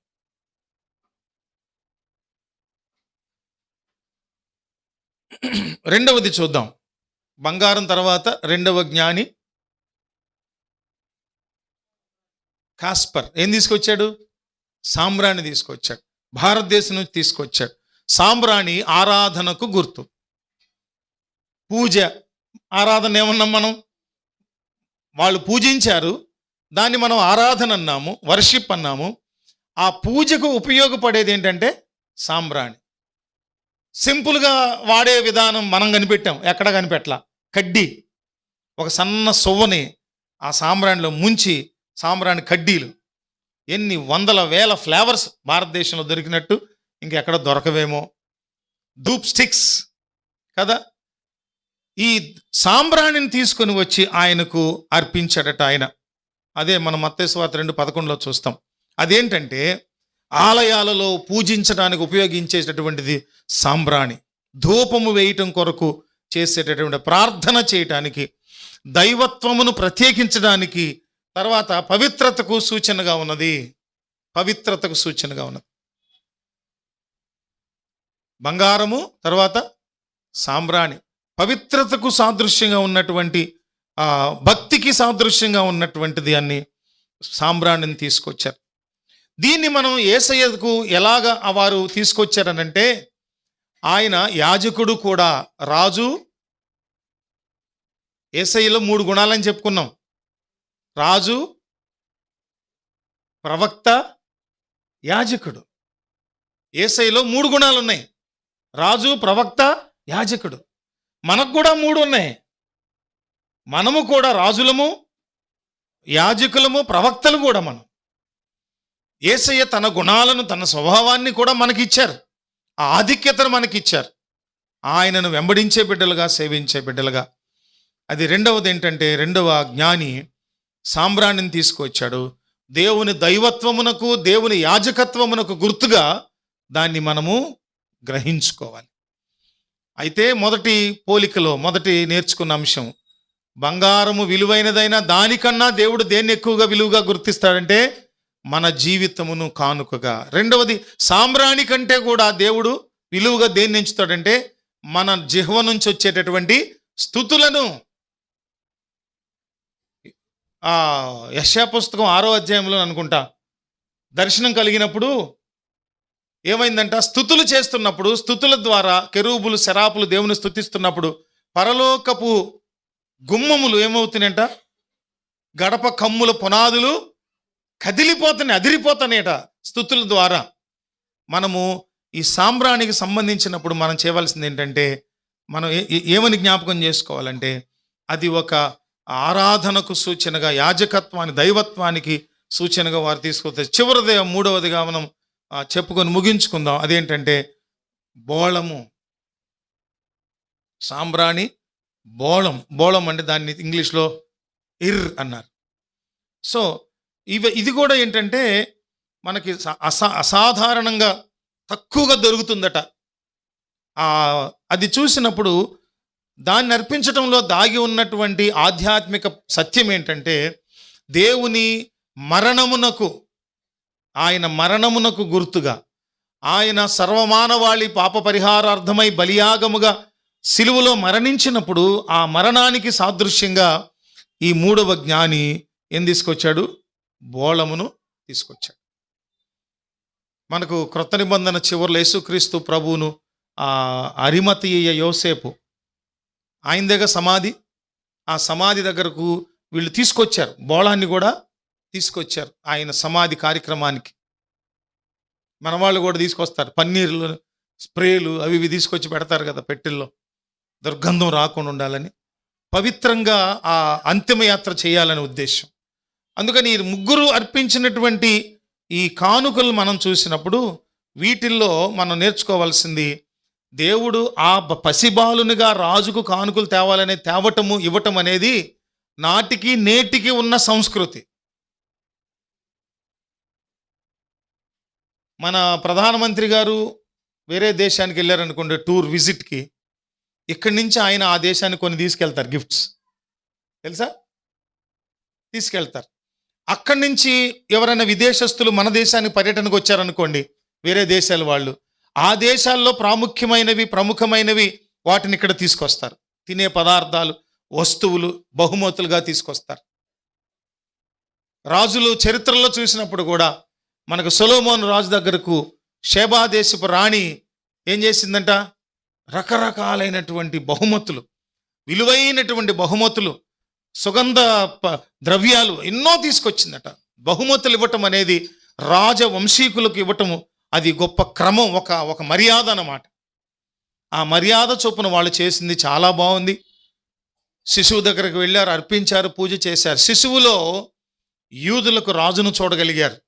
రెండవది చూద్దాం. బంగారం తర్వాత రెండవ జ్ఞాని కాస్పర్ ఏం తీసుకొచ్చాడు? సాంబ్రాణి తీసుకొచ్చాడు. భారతదేశం నుంచి తీసుకొచ్చాడు. సాంబ్రాణి ఆరాధనకు గుర్తు. పూజ, ఆరాధన ఏమన్నాం మనం? వాళ్ళు పూజించారు, దాన్ని మనం ఆరాధన అన్నాము, వర్షిప్ అన్నాము. ఆ పూజకు ఉపయోగపడేది ఏంటంటే సాంబ్రాణి. సింపుల్గా వాడే విధానం మనం కనిపెట్టాం, ఎక్కడ కనిపెట్టలా. కడ్డీ, ఒక సన్న సువ్వని ఆ సాంబ్రాణిలో ముంచి, సాంబ్రాణి కడ్డీలు, ఎన్ని వందల వేల ఫ్లేవర్స్ భారతదేశంలో దొరికినట్టు ఇంకెక్కడ దొరకవేమో. ధూప్ స్టిక్స్ కదా. ఈ సాంబ్రాణిని తీసుకొని వచ్చి ఆయనకు అర్పించాడట ఆయన. అదే మనం మత్తయి సువార్త 2:11 చూస్తాం. అదేంటంటే ఆలయాలలో పూజించడానికి ఉపయోగించేటటువంటిది సాంబ్రాణి. ధూపము వేయటం కొరకు చేసేటటువంటి, ప్రార్థన చేయటానికి, దైవత్వమును ప్రత్యేకించడానికి, తర్వాత పవిత్రతకు సూచనగా ఉన్నది. పవిత్రతకు సూచనగా ఉన్నది బంగారము, తర్వాత సాంబ్రాణి. పవిత్రతకు సాదృశ్యంగా ఉన్నటువంటి భక్తికి సాదృశ్యంగా ఉన్నటువంటిది అని సాంబ్రాణిని తీసుకొచ్చారు. దీన్ని మనం యేసయ్యకు ఎలాగ వారు తీసుకొచ్చారనంటే, ఆయన యాజకుడు కూడా, రాజు. యేసయ్యలో 3 గుణాలని చెప్పుకున్నాం: రాజు, ప్రవక్త, యాజకుడు. యేసయ్యలో 3 గుణాలు ఉన్నాయి: రాజు, ప్రవక్త, యాజకుడు. మనకు కూడా 3 ఉన్నాయి. మనము కూడా రాజులము, యాజకులము, ప్రవక్తలు కూడా మనం. యేసయ్య తన గుణాలను, తన స్వభావాన్ని కూడా మనకిచ్చారు, ఆ ఆధిక్యతను మనకిచ్చారు, ఆయనను వెంబడించే బిడ్డలుగా, సేవించే బిడ్డలుగా. అది రెండవది ఏంటంటే, రెండవ జ్ఞాని సాంబ్రాణిని తీసుకొచ్చాడు. దేవుని దైవత్వమునకు, దేవుని యాజకత్వమునకు గుర్తుగా దాన్ని మనము గ్రహించుకోవాలి. అయితే మొదటి పోలికలో మొదటి నేర్చుకున్న అంశం, బంగారము విలువైనదైనా దానికన్నా దేవుడు దేన్ని ఎక్కువగా విలువగా గుర్తిస్తాడంటే మన జీవితమును కానుకగా. రెండవది, సాంబ్రాణి కంటే కూడా దేవుడు విలువగా దేన్ని ఎంచుతాడంటే మన జిహ్వ నుంచి వచ్చేటటువంటి స్తుతులను. యెషయా పుస్తకం 6వ అధ్యాయంలో అనుకుంటా దర్శనం కలిగినప్పుడు ఏమైందంట, స్తుతులు చేస్తున్నప్పుడు, స్తుతుల ద్వారా కెరూబులు, శరాపులు దేవుని స్తుతిస్తున్నప్పుడు పరలోకపు గుమ్మములు ఏమవుతున్నాయంట, గడప కమ్ముల పునాదులు కదిలిపోతున్నాయి, అదిరిపోతున్నాయట స్తుతుల ద్వారా. మనము ఈ సాంబ్రాణికి సంబంధించినప్పుడు మనం చేయవలసింది ఏంటంటే, మనం ఏమని జ్ఞాపకం చేసుకోవాలంటే, అది ఒక ఆరాధనకు సూచనగా, యాజకత్వానికి, దైవత్వానికి సూచనగా వారు తీసుకొస్తారు. చివరిది, మూడవదిగా మనం చెప్పుకొని ముగించుకుందాం. అదేంటంటే బోళము. సాంబ్రాణి, బోళం. బోళం అంటే దాన్ని ఇంగ్లీష్లో ఇర్ అన్నారు. సో ఇది కూడా ఏంటంటే మనకి అసాధారణంగా తక్కువగా దొరుకుతుందట. అది చూసినప్పుడు దాన్ని అర్పించడంలో దాగి ఉన్నటువంటి ఆధ్యాత్మిక సత్యం ఏంటంటే, దేవుని మరణమునకు, ఆయన మరణమునకు గుర్తుగా, ఆయన సర్వమానవాళి పాప పరిహారార్థమై బలియాగముగా సిలువలో మరణించినప్పుడు ఆ మరణానికి సాదృశ్యంగా ఈ మూడవ జ్ఞాని ఏం తీసుకొచ్చాడు, బోళమును తీసుకొచ్చాడు. మనకు క్రొత్త నిబంధన చివరిలో యేసుక్రీస్తు ప్రభువును అరిమతీయ యోసేపు, ఆయన దగ్గర సమాధి, ఆ సమాధి దగ్గరకు వీళ్ళు తీసుకొచ్చారు, బోళాన్ని కూడా తీసుకొచ్చారు ఆయన సమాధి కార్యక్రమానికి. మన వాళ్ళు కూడా తీసుకొస్తారు, పన్నీర్లు, స్ప్రేలు అవి ఇవి తీసుకొచ్చి పెడతారు కదా పెట్టెల్లో, దుర్గంధం రాకుండా ఉండాలని, పవిత్రంగా ఆ అంతిమయాత్ర చేయాలనే ఉద్దేశం. అందుకని ఈ ముగ్గురు అర్పించినటువంటి ఈ కానుకలు మనం చూసినప్పుడు వీటిల్లో మనం నేర్చుకోవాల్సింది, దేవుడు ఆ పసిబాలునిగా రాజుకు కానుకలు తేవాలనే తేవటము, ఇవ్వటం అనేది నాటికి నేటికి ఉన్న సంస్కృతి. మన ప్రధానమంత్రి గారు వేరే దేశానికి వెళ్ళారనుకోండి టూర్ విజిట్కి, ఇక్కడి నుంచి ఆయన ఆ దేశానికి కొన్ని తీసుకెళ్తారు గిఫ్ట్స్, తెలుసా, తీసుకెళ్తారు. అక్కడి నుంచి ఎవరైనా విదేశస్తులు మన దేశానికి పర్యటనకు వచ్చారనుకోండి, వేరే దేశాల వాళ్ళు, ఆ దేశాల్లో ప్రముఖమైనవి వాటిని ఇక్కడ తీసుకొస్తారు, తినే పదార్థాలు, వస్తువులు బహుమతులుగా తీసుకొస్తారు. రాజులు చరిత్రలో చూసినప్పుడు కూడా మనకు సొలొమోను రాజు దగ్గరకు షేబా దేశపు రాణి ఏం చేసిందంట, రకరకాలైనటువంటి బహుమతులు, విలువైనటువంటి బహుమతులు, సుగంధ ద్రవ్యాలు ఎన్నో తీసుకొచ్చిందట. బహుమతులు ఇవ్వటం అనేది రాజవంశీకులకు ఇవ్వటము అది గొప్ప క్రమం, ఒక మర్యాద అన్నమాట. ఆ మర్యాద చొప్పున వాళ్ళు చేసింది చాలా బాగుంది. శిశువు దగ్గరకు వెళ్ళారు, అర్పించారు, పూజ చేశారు. శిశువులో యూదులకు రాజును చూడగలిగారు,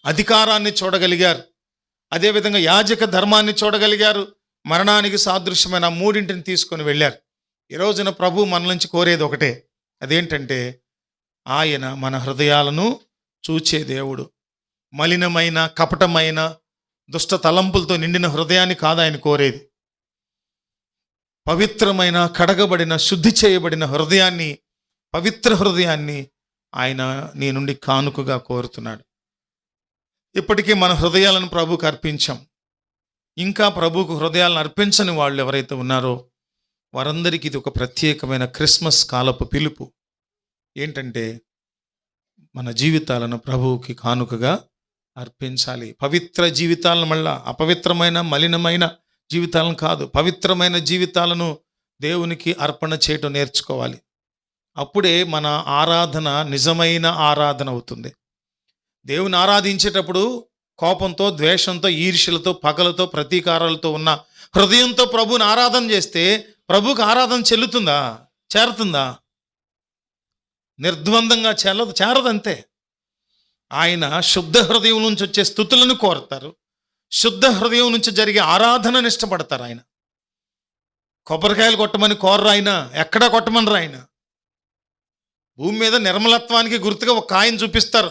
అధికారాన్ని చూడగలిగారు, అదేవిధంగా యాజక ధర్మాన్ని చూడగలిగారు, మరణానికి సాదృశ్యమైన మూడింటిని తీసుకొని వెళ్ళారు. ఈ రోజున ప్రభు మన నుంచి కోరేది ఒకటే, అదేంటంటే ఆయన మన హృదయాలను చూచే దేవుడు. మలినమైన, కపటమైన, దుష్ట తలంపులతో నిండిన హృదయాన్ని కాదు ఆయన కోరేది, పవిత్రమైన, కడగబడిన, శుద్ధి చేయబడిన హృదయాన్ని, పవిత్ర హృదయాన్ని ఆయన నీ నుండి కానుకగా కోరుతున్నాడు. ఇప్పటికీ మన హృదయాలను ప్రభువుకు అర్పించాం. ఇంకా ప్రభువుకు హృదయాలను అర్పించని వాళ్ళు ఎవరైతే ఉన్నారో వారందరికీ ఇది ఒక ప్రత్యేకమైన క్రిస్మస్ కాలపు పిలుపు. ఏంటంటే మన జీవితాలను ప్రభువుకి కానుకగా అర్పించాలి. పవిత్ర జీవితాలను, మళ్ళా అపవిత్రమైన మలినమైన జీవితాలను కాదు, పవిత్రమైన జీవితాలను దేవునికి అర్పణ చేయటం నేర్చుకోవాలి. అప్పుడే మన ఆరాధన నిజమైన ఆరాధన అవుతుంది. దేవుని ఆరాధించేటప్పుడు కోపంతో, ద్వేషంతో, ఈర్ష్యలతో, పగలతో, ప్రతీకారాలతో ఉన్న హృదయంతో ప్రభువుని ఆరాధన చేస్తే ప్రభువుకి ఆరాధన చెల్లుతుందా? చేరుతుందా? నిర్ద్వందంగా చేరదంతే. ఆయన శుద్ధ హృదయం నుంచి వచ్చే స్తుతులను కోరతారు. శుద్ధ హృదయం నుంచి జరిగే ఆరాధనను ఇష్టపడతారు. ఆయన కొబ్బరికాయలు కొట్టమని కోర్రు, ఆయన ఎక్కడా కొట్టమనరు. ఆయన భూమి మీద నిర్మలత్వానికి గుర్తుగా ఒక కాయను చూపిస్తారు.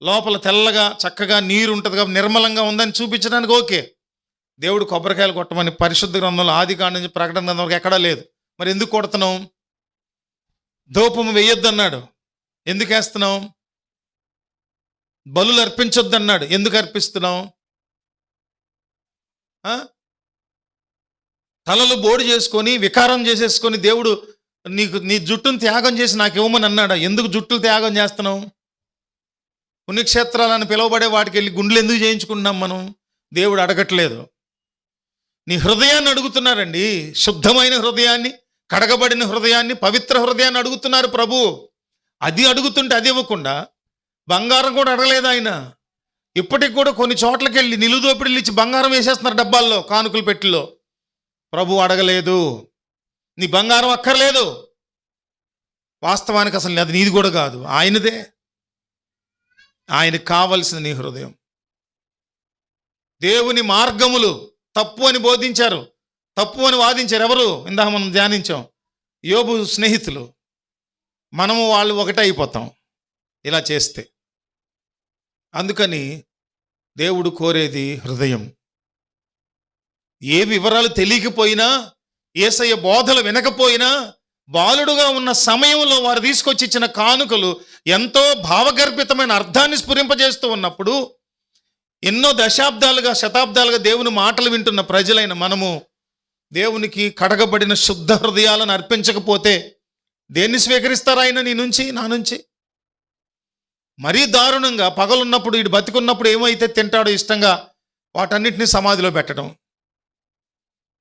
లోపల తెల్లగా చక్కగా నీరు ఉంటుంది కాబట్టి నిర్మలంగా ఉందని చూపించడానికి ఓకే. దేవుడు కొబ్బరికాయలు కొట్టమని పరిశుద్ధ గ్రంథంలో ఆదికాండం నుంచి ప్రకటన గ్రంథం వరకు ఎక్కడా లేదు. మరి ఎందుకు కొడుతున్నాం? ధూపము వేయొద్దు అన్నాడు, ఎందుకు వేస్తున్నాం? బలులు అర్పించొద్దు అన్నాడు, ఎందుకు అర్పిస్తున్నాం? తలలు బోడి చేసుకొని వికారం చేసేసుకొని దేవుడు నీ జుట్టును త్యాగం చేసి నాకు ఇవ్వమని అన్నాడా? ఎందుకు జుట్టులు త్యాగం చేస్తున్నాం? పుణ్యక్షేత్రాలని పిలువబడే వాటికి వెళ్ళి గుండెలు ఎందుకు చేయించుకుంటున్నాం మనం? దేవుడు అడగట్లేదు, నీ హృదయాన్ని అడుగుతున్నారండి. శుద్ధమైన హృదయాన్ని, కడగబడిన హృదయాన్ని, పవిత్ర హృదయాన్ని అడుగుతున్నారు ప్రభు. అది అడుగుతుంటే అది ఇవ్వకుండా బంగారం కూడా అడగలేదు ఆయన. ఇప్పటికి కూడా కొన్ని చోట్లకి వెళ్ళి నిలుదోపిడిలు ఇచ్చి బంగారం వేసేస్తున్నారు డబ్బాల్లో, కానుకలు పెట్టిలో. ప్రభు అడగలేదు, నీ బంగారం అక్కర్లేదు. వాస్తవానికి అసలు అది నీది కూడా కాదు, ఆయనదే. ఆయనకు కావలసిన నీ హృదయం. దేవుని మార్గములు తప్పు అని బోధించారు, తప్పు అని వాదించారు ఎవరు? ఇందాక మనం ధ్యానించాం, యోబు స్నేహితులు. మనము వాళ్ళు ఒకటే అయిపోతాం ఇలా చేస్తే. అందుకని దేవుడు కోరేది హృదయం. ఏ వివరాలు తెలియకపోయినా, యేసయ్య బోధలు వినకపోయినా, బాలుడుగా ఉన్న సమయంలో వారు తీసుకొచ్చి ఇచ్చిన కానుకలు ఎంతో భావగర్భితమైన అర్థాన్ని స్ఫురింపజేస్తూ ఉన్నప్పుడు, ఎన్నో దశాబ్దాలుగా, శతాబ్దాలుగా దేవుని మాటలు వింటున్న ప్రజలైన మనము దేవునికి కడగబడిన శుద్ధ హృదయాలను అర్పించకపోతే దేన్ని స్వీకరిస్తారా ఆయన? నీ నుంచి, నా నుంచి? మరీ దారుణంగా పగలున్నప్పుడు, ఇటు బతికున్నప్పుడు ఏమైతే తింటాడో ఇష్టంగా వాటన్నిటిని సమాధిలో పెట్టడం.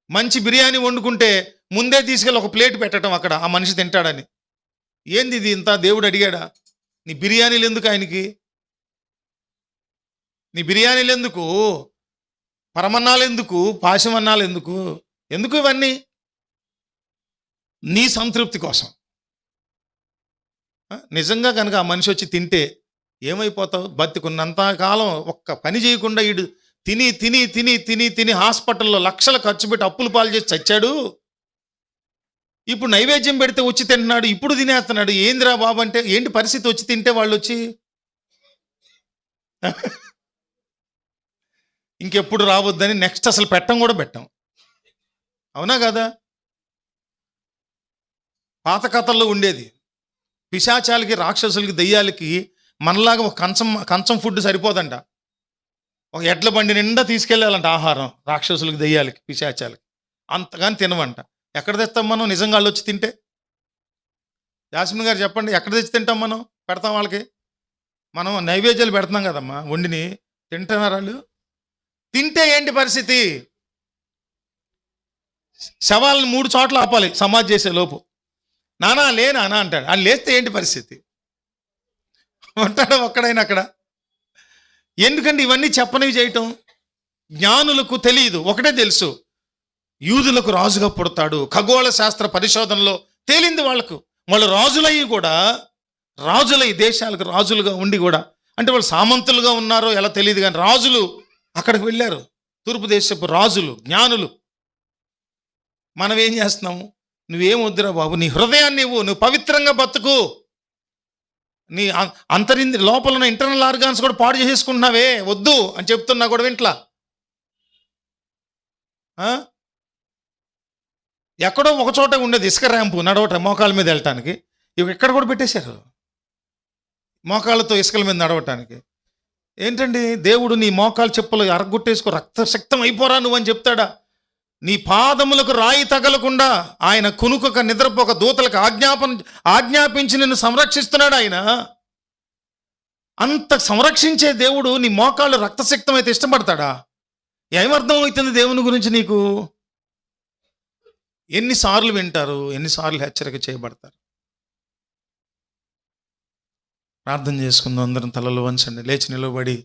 మంచి బిర్యానీ వండుకుంటే ముందే తీసుకెళ్ళి ఒక ప్లేట్ పెట్టడం అక్కడ, ఆ మనిషి తింటాడని. ఏంది ఇది ఇంత? దేవుడు అడిగాడా? నీ బిర్యానీలు ఎందుకు ఆయనకి? నీ బిర్యానీలు ఎందుకు? పరమన్నాలు ఎందుకు? పాశమన్నాలు ఎందుకు? ఎందుకు ఇవన్నీ? నీ సంతృప్తి కోసం. నిజంగా కనుక ఆ మనిషి వచ్చి తింటే ఏమైపోతావు? బతికున్నంత కాలం ఒక్క పని చేయకుండా ఈడు తిని తిని తిని తిని తిని హాస్పిటల్లో లక్షలు ఖర్చు పెట్టి అప్పులు పాలు చేసి చచ్చాడు. ఇప్పుడు నైవేద్యం పెడితే వచ్చి తింటున్నాడు, ఇప్పుడు తినేస్తున్నాడు. ఏందిరా బాబు అంటే ఏంటి పరిస్థితి? వచ్చి తింటే వాళ్ళు వచ్చి ఇంకెప్పుడు రావద్దని నెక్స్ట్ అసలు పెట్టం కూడా పెట్టాం. అవునా కదా? పాత కథల్లో ఉండేది, పిశాచాలకి, రాక్షసులకి, దెయ్యాలకి మనలాగా ఒక కంచం ఫుడ్ సరిపోదంట. ఒక ఎడ్ల బండి నిండా తీసుకెళ్ళాలంట ఆహారం. రాక్షసులకి, దెయ్యాలకి, పిశాచాలకి అంతగాని తినవంట. ఎక్కడ తెస్తాం మనం? నిజంగా వాళ్ళు వచ్చి తింటే? యాస్మిన్ గారు చెప్పండి, ఎక్కడ తెచ్చి తింటాం మనం? పెడతాం వాళ్ళకి? మనం నైవేద్యాలు పెడుతున్నాం కదమ్మా, వండిని తింటున్నారు వాళ్ళు. తింటే ఏంటి పరిస్థితి? శవాలను 3 చోట్ల ఆపాలి సమాధి చేసే లోపు. నానా లేనా అంటాడు. ఆయన లేస్తే ఏంటి పరిస్థితి? ఉంటాడు ఒక్కడైనా అక్కడ? ఎందుకంటే ఇవన్నీ చెప్పనివి చేయటం. జ్ఞానులకు తెలియదు, ఒకటే తెలుసు, యూదులకు రాజుగా పుడతాడు. ఖగోళ శాస్త్ర పరిశోధనలో తేలింది వాళ్ళకు. వాళ్ళు రాజులయ్యి కూడా, రాజులై దేశాలకు రాజులుగా ఉండి కూడా, అంటే వాళ్ళు సామంతులుగా ఉన్నారో ఎలా తెలియదు కానీ రాజులు అక్కడికి వెళ్ళారు. తూర్పు దేశపు రాజులు, జ్ఞానులు. మనం ఏం చేస్తున్నాము? నువ్వేం వద్దురా బాబు, నీ హృదయాన్ని నువ్వు పవిత్రంగా బతుకు. నీ లోపల ఉన్న ఇంటర్నల్ ఆర్గాన్స్ కూడా పాడు చేసేసుకుంటున్నావే, వద్దు అని చెప్తున్నా కూడా వింట్లా. ఎక్కడో ఒక చోట ఉండేది ఇసుక ర్యాంపు, నడవటం, మోకాళ్ళ మీద వెళ్ళటానికి. ఇవి ఎక్కడ కూడా పెట్టేశారు, మోకాళ్ళతో ఇసుకల మీద నడవటానికి. ఏంటండి దేవుడు నీ మోకాలు చెప్పులు అరగొట్టేసుకో, రక్తశక్తం అయిపోరా నువ్వు అని చెప్తాడా? నీ పాదములకు రాయి తగలకుండా ఆయన కునుకొక నిద్రపోక దూతలకు ఆజ్ఞాపించి నిన్ను సంరక్షిస్తున్నాడు ఆయన. అంత సంరక్షించే దేవుడు నీ మోకాళ్ళు రక్తసిక్తం అయితే ఇష్టపడతాడా? ఏమర్థం అవుతుంది దేవుని గురించి నీకు? ఎన్నిసార్లు వింటారు, ఎన్నిసార్లు హెచ్చరిక చేయబడతారు? ప్రార్థన చేసుకుందాం, అందరం తలలు వంచండి, లేచి నిలబడి.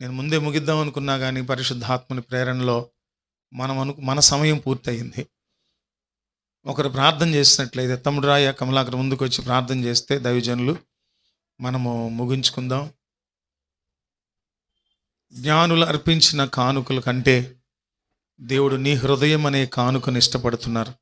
నేను ముందే ముగిద్దాం అనుకున్నా కానీ పరిశుద్ధాత్మని ప్రేరణలో మన సమయం పూర్తయింది. ఒకరు ప్రార్థన చేసినట్లయితే తమ్ముడు రాయ కమలాకర్ ముందుకు వచ్చి ప్రార్థన చేస్తే దైవజనులు మనము ముగించుకుందాం. జ్ఞానులు అర్పించిన కానుకల కంటే దేవుడు నీ హృదయం అనే కానుకను ఇష్టపడుతున్నారు.